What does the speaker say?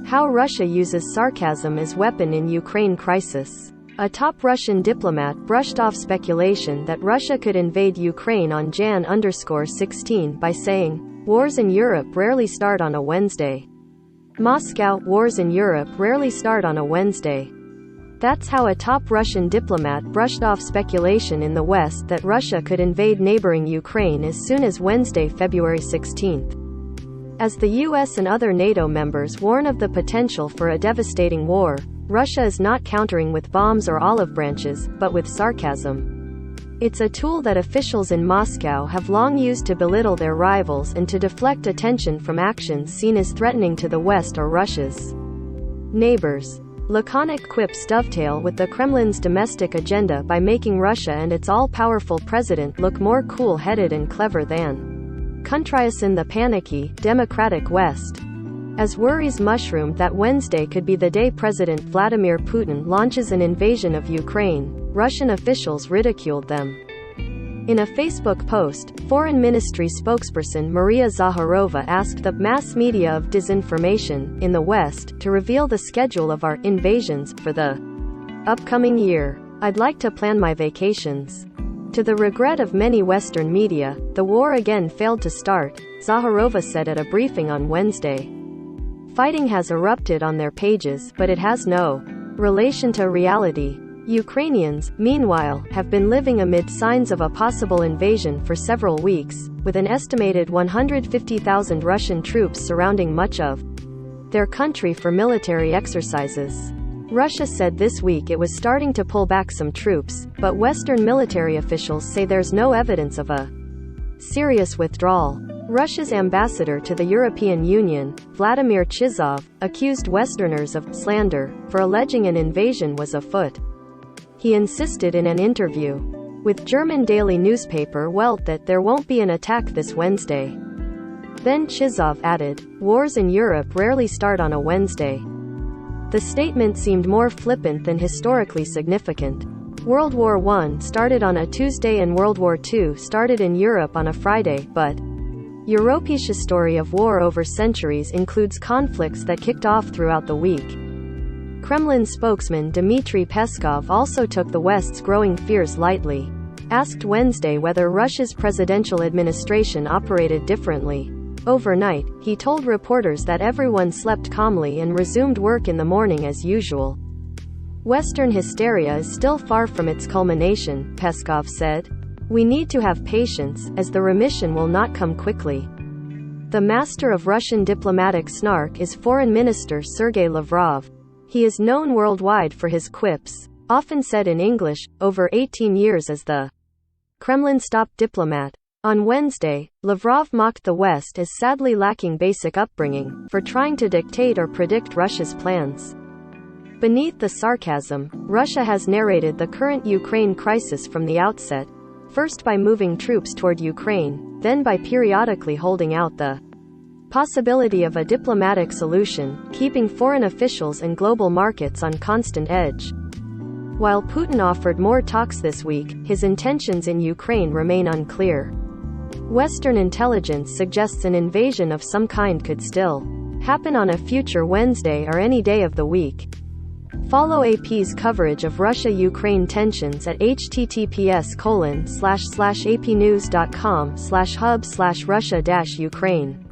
How Russia uses sarcasm as weapon in Ukraine crisis. A top Russian diplomat brushed off speculation that Russia could invade Ukraine on Jan_16 by saying, "Wars in Europe rarely start on a Wednesday." Moscow, wars in Europe rarely start on a Wednesday. That's how a top Russian diplomat brushed off speculation in the West that Russia could invade neighboring Ukraine as soon as Wednesday, February 16. As the US and other NATO members warn of the potential for a devastating war, Russia is not countering with bombs or olive branches, but with sarcasm. It's a tool that officials in Moscow have long used to belittle their rivals and to deflect attention from actions seen as threatening to the West or Russia's neighbors. Laconic quips dovetail with the Kremlin's domestic agenda by making Russia and its all-powerful president look more cool-headed and clever than countries in the panicky, democratic West. As worries mushroomed that Wednesday could be the day President Vladimir Putin launches an invasion of Ukraine, Russian officials ridiculed them. In a Facebook post, Foreign Ministry spokesperson Maria Zakharova asked the mass media of disinformation in the West to reveal the schedule of our invasions for the upcoming year. "I'd like to plan my vacations." To the regret of many Western media, the war again failed to start, Zakharova said at a briefing on Wednesday. Fighting has erupted on their pages, but it has no relation to reality. Ukrainians, meanwhile, have been living amid signs of a possible invasion for several weeks, with an estimated 150,000 Russian troops surrounding much of their country for military exercises. Russia said this week it was starting to pull back some troops, but Western military officials say there's no evidence of a serious withdrawal. Russia's ambassador to the European Union, Vladimir Chizov, accused Westerners of slander for alleging an invasion was afoot. He insisted in an interview with German daily newspaper Welt that there won't be an attack this Wednesday. Then Chizov added, "Wars in Europe rarely start on a Wednesday." The statement seemed more flippant than historically significant. World War I started on a Tuesday and World War II started in Europe on a Friday, but Europe's history of war over centuries includes conflicts that kicked off throughout the week. Kremlin spokesman Dmitry Peskov also took the West's growing fears lightly. Asked Wednesday whether Russia's presidential administration operated differently. Overnight, he told reporters that everyone slept calmly and resumed work in the morning as usual. Western hysteria is still far from its culmination, Peskov said. "We need to have patience, as the remission will not come quickly." The master of Russian diplomatic snark is Foreign Minister Sergei Lavrov. He is known worldwide for his quips, often said in English, over 18 years as the Kremlin's top diplomat. On Wednesday, Lavrov mocked the West as sadly lacking basic upbringing, for trying to dictate or predict Russia's plans. Beneath the sarcasm, Russia has narrated the current Ukraine crisis from the outset, first by moving troops toward Ukraine, then by periodically holding out the possibility of a diplomatic solution, keeping foreign officials and global markets on constant edge. While Putin offered more talks this week, his intentions in Ukraine remain unclear. Western intelligence suggests an invasion of some kind could still happen on a future Wednesday or any day of the week. Follow AP's coverage of Russia-Ukraine tensions at https://apnews.com/hub/Russia-Ukraine.